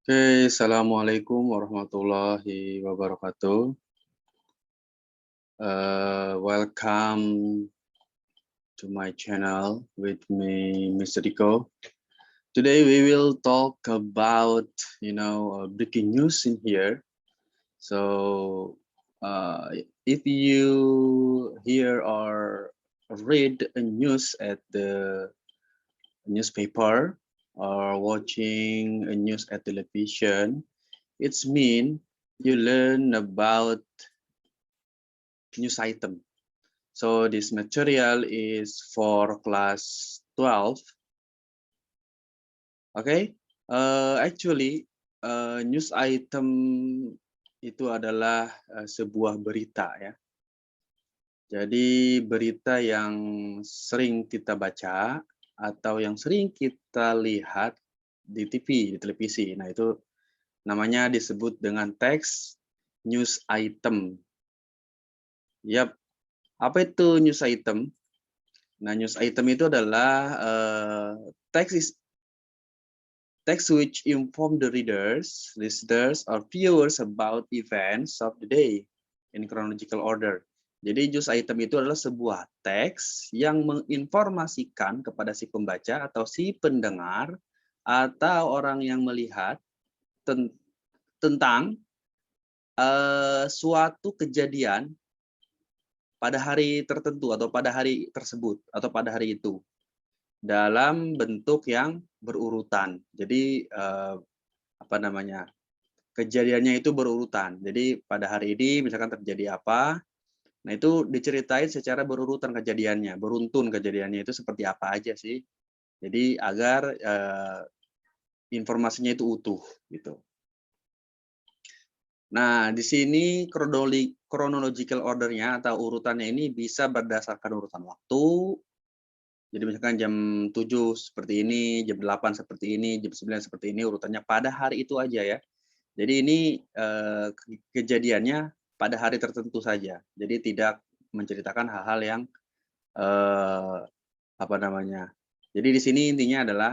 Oke, Assalamualaikum warahmatullahi wabarakatuh. Welcome to my channel with me, Mr. Rico. Today we will talk about, breaking news in here. So, if you hear or read a news at the newspaper or watching a news at television, it's mean you learn about news item. So this material is for class 12. Okay, actually news item itu adalah sebuah berita ya. Jadi berita yang sering kita baca atau yang sering kita lihat di TV, di televisi. Nah itu namanya disebut dengan teks news item. Yap, apa itu news item? Nah, news item itu adalah text which inform the readers, listeners, or viewers about events of the day in chronological order. Jadi news item itu adalah sebuah teks yang menginformasikan kepada si pembaca atau si pendengar atau orang yang melihat tentang suatu kejadian pada hari tertentu atau pada hari tersebut atau pada hari itu dalam bentuk yang berurutan. Jadi kejadiannya itu berurutan. Jadi pada hari ini misalkan terjadi apa, nah itu diceritain secara berurutan kejadiannya, beruntun kejadiannya itu seperti apa aja sih. Jadi agar informasinya itu utuh gitu. Nah, di sini chronological order-nya atau urutannya ini bisa berdasarkan urutan waktu. Jadi misalkan jam 7 seperti ini, jam 8 seperti ini, jam 9 seperti ini, urutannya pada hari itu aja ya. Jadi ini kejadiannya pada hari tertentu saja. Jadi tidak menceritakan hal-hal yang jadi di sini intinya adalah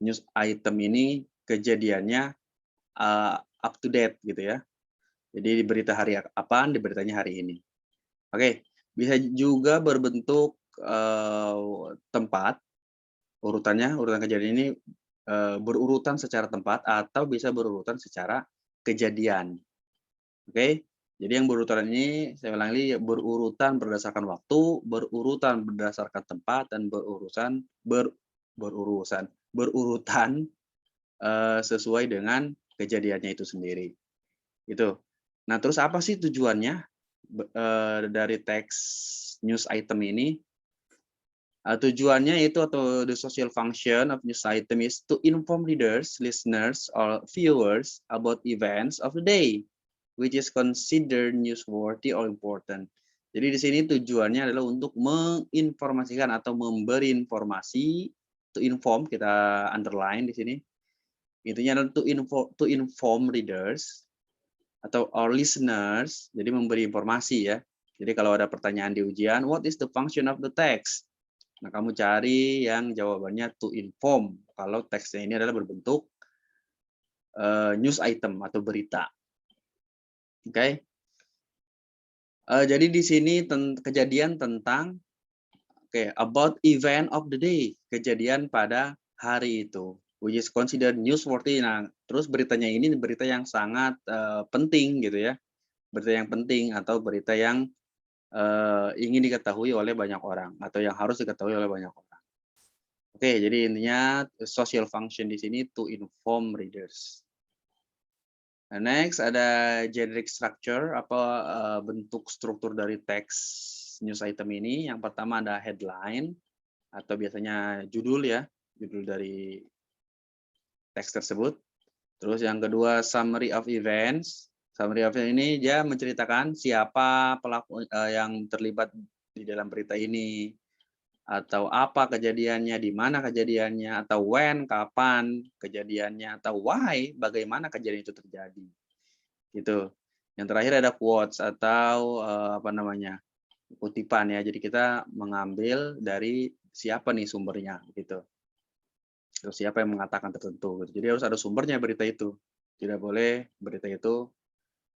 news item ini kejadiannya up to date gitu ya. Jadi di berita hari apaan, di beritanya hari ini. Oke, bisa juga berbentuk tempat, urutan kejadian ini berurutan secara tempat atau bisa berurutan secara kejadian. Oke, jadi yang berurutan ini, saya ulang lagi, berurutan berdasarkan waktu, berurutan berdasarkan tempat, dan berurutan sesuai dengan kejadiannya itu sendiri. Itu. Nah, terus apa sih tujuannya dari teks news item ini? Tujuannya itu atau the social function of news item is to inform readers, listeners, or viewers about events of the day, which is considered newsworthy or important. Jadi di sini tujuannya adalah untuk menginformasikan atau memberi informasi, to inform, kita underline di sini. Intinya adalah to inform readers, atau our listeners, jadi memberi informasi ya. Jadi kalau ada pertanyaan di ujian, what is the function of the text? Nah, kamu cari yang jawabannya to inform. Kalau teksnya ini adalah berbentuk news item atau berita. Oke. Jadi di sini kejadian tentang about event of the day, kejadian pada hari itu, which is considered newsworthy. Nah, terus beritanya ini berita yang sangat penting gitu ya, berita yang penting atau berita yang ingin diketahui oleh banyak orang atau yang harus diketahui oleh banyak orang. Oke, jadi intinya social function di sini to inform readers. Nah, next ada generic structure, bentuk struktur dari teks news item ini. Yang pertama ada headline atau biasanya judul ya, judul dari teks tersebut. Terus yang kedua summary of events. Summary of events ini dia menceritakan siapa pelaku yang terlibat di dalam berita ini, atau apa kejadiannya, di mana kejadiannya, atau when, kapan kejadiannya, atau why, bagaimana kejadian itu terjadi. Gitu. Yang terakhir ada quotes atau kutipan ya. Jadi kita mengambil dari siapa nih sumbernya gitu. Terus siapa yang mengatakan tertentu gitu. Jadi harus ada sumbernya berita itu. Tidak boleh berita itu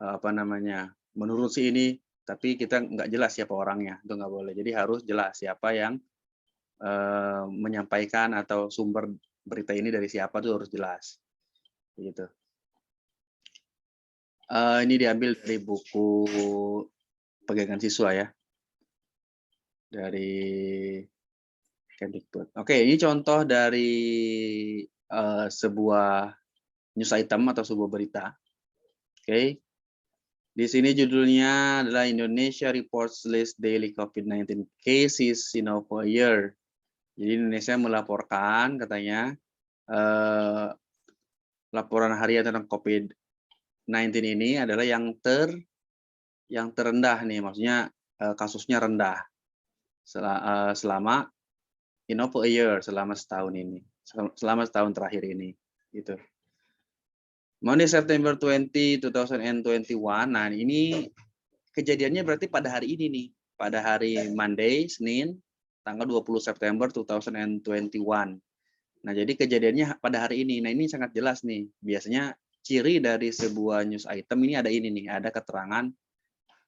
apa namanya, menurut si ini, tapi kita nggak jelas siapa orangnya, itu nggak boleh. Jadi harus jelas siapa yang menyampaikan atau sumber berita ini dari siapa itu harus jelas. Gitu. Ini diambil dari buku pegangan siswa ya, dari Kemdikbud. Oke, ini contoh dari sebuah news item atau sebuah berita. Oke, di sini judulnya adalah Indonesia reports list daily COVID-19 cases in over a year. Jadi Indonesia melaporkan katanya laporan harian tentang COVID-19 ini adalah yang terendah nih, maksudnya kasusnya rendah selama in over a year, selama setahun ini, selama setahun terakhir ini, gitu. Monday September 2021. Nah ini kejadiannya berarti pada hari ini nih, pada hari Monday, Senin, tanggal 20 September 2021. Nah, jadi kejadiannya pada hari ini. Nah, ini sangat jelas nih. Biasanya ciri dari sebuah news item ini ada ini nih, ada keterangan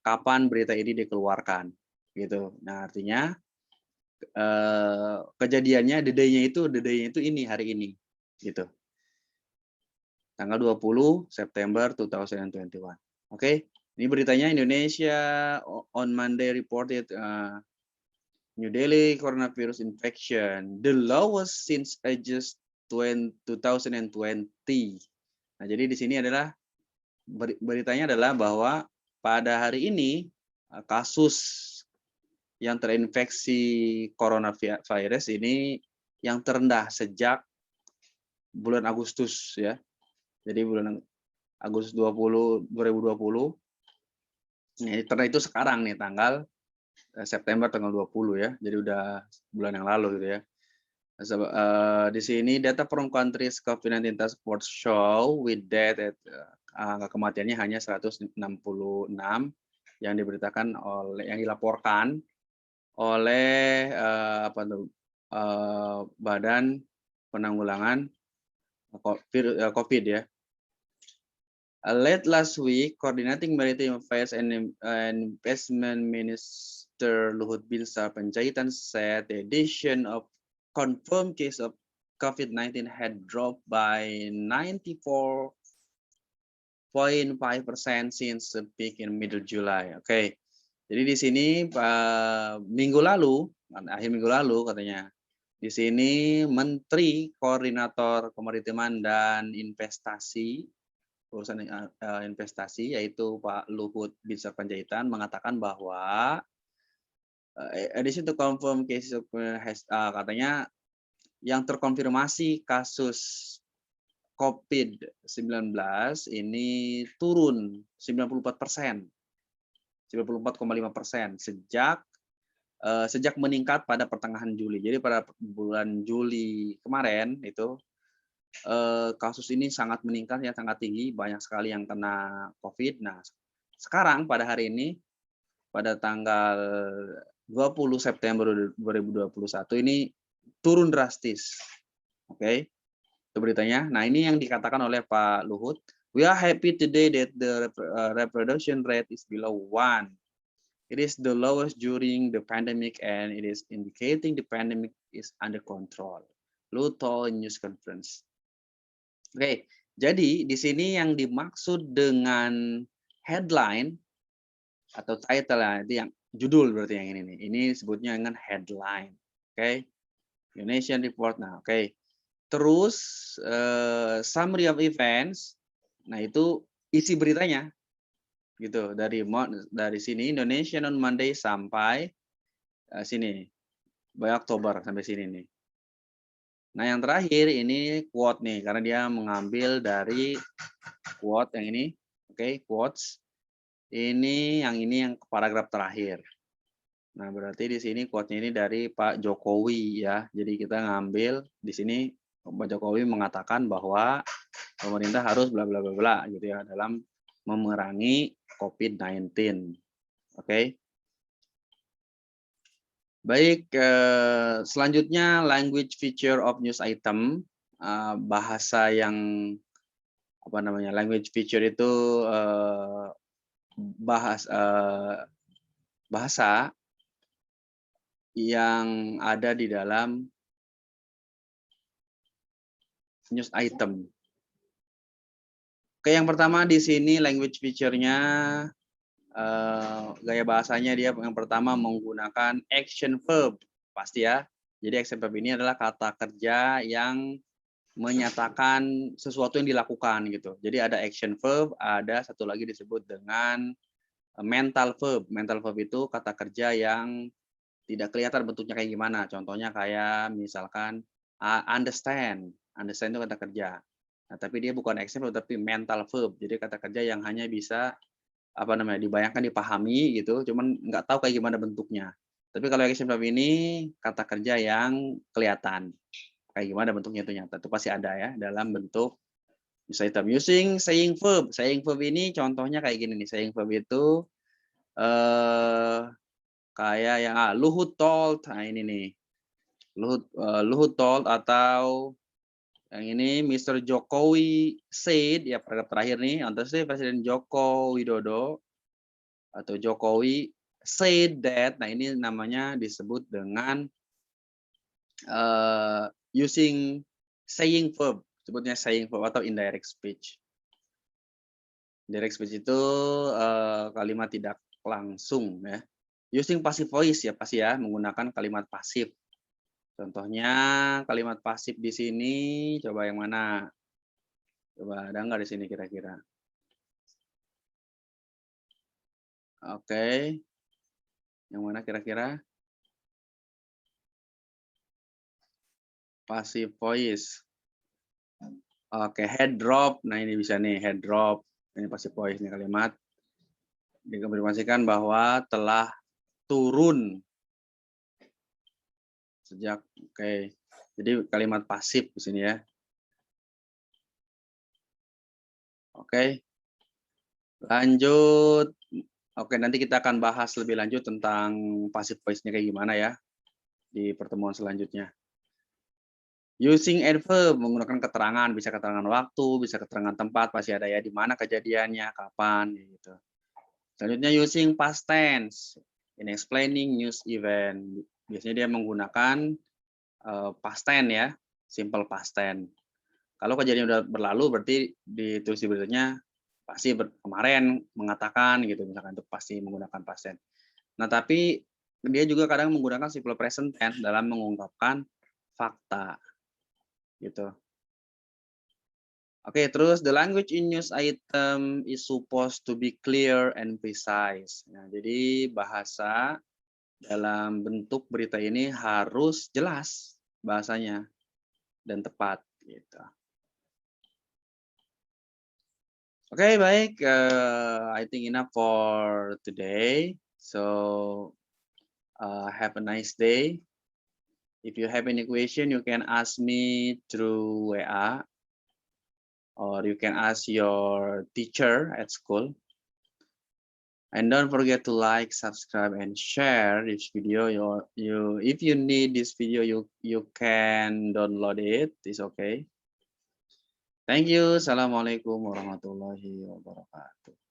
kapan berita ini dikeluarkan, gitu. Nah, artinya kejadiannya the day-nya itu ini hari ini, gitu. Tanggal 20 September 2021. Oke. Ini beritanya Indonesia on Monday reported New Delhi coronavirus infection, the lowest since August 2020. Nah, jadi di sini adalah beritanya adalah bahwa pada hari ini kasus yang terinfeksi coronavirus ini yang terendah sejak bulan Agustus ya. Jadi bulan Agustus 2020. Nah, karena itu sekarang nih tanggal September tanggal 20 ya. Jadi udah bulan yang lalu gitu ya. Di sini data from countries COVID-19 task force show with that angka kematiannya hanya 166 yang diberitakan yang dilaporkan oleh Badan Penanggulangan COVID ya. Late last week, coordinating maritime affairs and investment minister Luhut Binsar Panjaitan said the addition of confirmed case of COVID-19 had dropped by 94.5% since the peak in middle July. Oke, jadi di sini akhir minggu lalu katanya, di sini Menteri Koordinator Kemaritiman dan Investasi, urusan investasi, yaitu Pak Luhut Binsar Panjaitan mengatakan bahwa addition to confirm cases of katanya yang terkonfirmasi kasus COVID-19 ini turun 94%, 94,5% sejak meningkat pada pertengahan Juli. Jadi pada bulan Juli kemarin itu kasus ini sangat meningkat ya, sangat tinggi, banyak sekali yang kena COVID. Nah, sekarang pada hari ini pada tanggal 20 September 2021 ini turun drastis. Oke. Itu beritanya. Nah, ini yang dikatakan oleh Pak Luhut. We are happy today that the reproduction rate is below 1. It is the lowest during the pandemic and it is indicating the pandemic is under control. Luhut told news conference. Oke, jadi di sini yang dimaksud dengan headline atau title ya, itu yang judul berarti yang ini nih. Ini sebutnya dengan headline. Oke. Indonesian Report. Nah, oke. Terus summary of events. Nah, itu isi beritanya. Gitu. Dari sini Indonesia on Monday sampai sini. By Oktober sampai sini nih. Nah, yang terakhir ini quote nih, karena dia mengambil dari quote yang ini, oke, quotes. Ini yang paragraf terakhir. Nah, berarti di sini quote-nya ini dari Pak Jokowi ya. Jadi kita ngambil di sini Pak Jokowi mengatakan bahwa pemerintah harus bla bla bla bla gitu ya dalam memerangi COVID-19. Oke. Baik, selanjutnya language feature of news item. bahasa yang apa namanya, language feature itu bahasa yang ada di dalam news item. Oke, yang pertama di sini language feature-nya gaya bahasanya dia yang pertama menggunakan action verb, pasti ya. Jadi action verb ini adalah kata kerja yang menyatakan sesuatu yang dilakukan gitu. Jadi ada action verb, ada satu lagi disebut dengan mental verb. Mental verb itu kata kerja yang tidak kelihatan bentuknya kayak gimana. Contohnya kayak misalkan understand. Understand itu kata kerja. Nah, tapi dia bukan action verb tapi mental verb. Jadi kata kerja yang hanya bisa apa namanya, dibayangkan, dipahami gitu, cuman nggak tahu kayak gimana bentuknya. Tapi kalau action verb ini kata kerja yang kelihatan. Kayak gimana bentuknya itu nyata, itu pasti ada ya dalam bentuk item. Using saying verb. Saying verb ini contohnya kayak gini nih. Saying verb itu kayak yang Luhut told. Nah ini nih. Luhut told atau yang ini Mr. Jokowi said, ya paragraf terakhir nih, Antara Presiden Joko Widodo atau Jokowi said that. Nah ini namanya disebut dengan using saying verb, sebutnya saying verb atau indirect speech. Indirect speech itu kalimat tidak langsung ya. Using passive voice ya pasti ya, menggunakan kalimat pasif. Contohnya kalimat pasif di sini coba yang mana? Coba ada nggak di sini kira-kira? Oke. Yang mana kira-kira? Passive voice. Oke, head drop. Nah, ini bisa nih head drop. Ini passive voice nih kalimat. Dikonfirmasikan bahwa telah turun sejak oke. Jadi kalimat pasif di sini ya. Oke. Lanjut. Oke, nanti kita akan bahas lebih lanjut tentang passive voice-nya kayak gimana ya di pertemuan selanjutnya. Using adverb, menggunakan keterangan, bisa keterangan waktu, bisa keterangan tempat, pasti ada ya, di mana kejadiannya, kapan, gitu. Selanjutnya using past tense, in explaining news event. Biasanya dia menggunakan past tense ya, simple past tense. Kalau kejadian udah berlalu, berarti ditulis di beritanya, pasti kemarin mengatakan gitu, misalkan itu pasti menggunakan past tense. Nah, tapi dia juga kadang menggunakan simple present tense dalam mengungkapkan fakta. Gitu. Oke, terus the language in news item is supposed to be clear and precise. Nah, jadi bahasa dalam bentuk berita ini harus jelas bahasanya dan tepat. Gitu. Oke, baik. I think enough for today. So have a nice day. If you have any question, you can ask me through WA. Or you can ask your teacher at school. And don't forget to like, subscribe, and share this video. If you need this video, you can download it. It's okay. Thank you. Assalamualaikum warahmatullahi wabarakatuh.